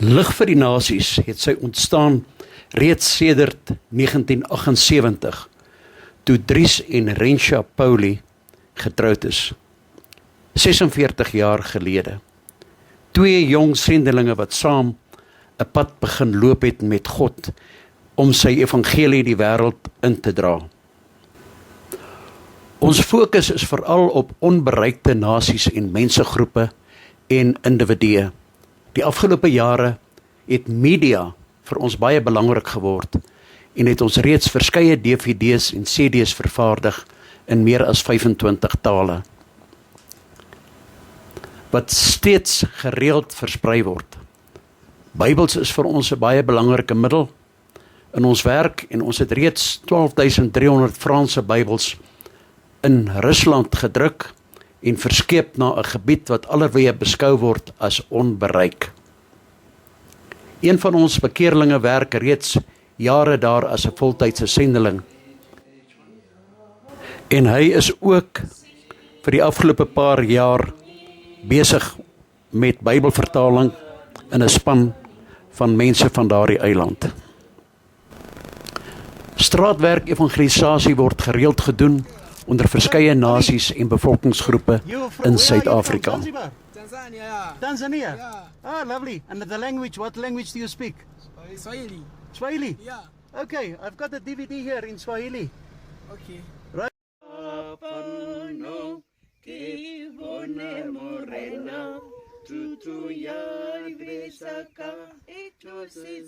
Lig vir die Nasies het sy ontstaan reeds sedert 1978, toe Dries en Rensha Pauli getroud is. 46 jaar gelede. Twee jong sendelinge wat saam 'n pad begin loop het met God, om sy evangelie die wêreld in te dra. Ons fokus is veral op onbereikte nasies en mensegroepe en individue. Die afgelope jare het media vir ons baie belangrik geword en het ons reeds verskeie DVD's en CD's vervaardig in meer as 25 tale, wat steeds gereeld versprei word. Bybels is vir ons 'n baie belangrike middel in ons werk en ons het reeds 12.300 Franse Bybels in Rusland gedruk en verskeep na 'n gebied wat allerweë beskou word as onbereik. Een van ons bekeerlinge werk reeds jare daar as 'n voltydse sendeling. En hy is ook vir die afgelope paar jaar besig met Bybelvertaling in 'n span van mense van daardie eiland. Straatwerk evangelisasie word gereeld gedoen onder verskeie nasies en bevolkingsgroepe in Suid-Afrika. Tanzania. Tanzania? Yeah. Ah, lovely. And the language, what language do you speak? Swahili. Swahili? Yeah. Okay, I've got a DVD here in Swahili. Okay. Right. Tutu ya igreja cá, e tu se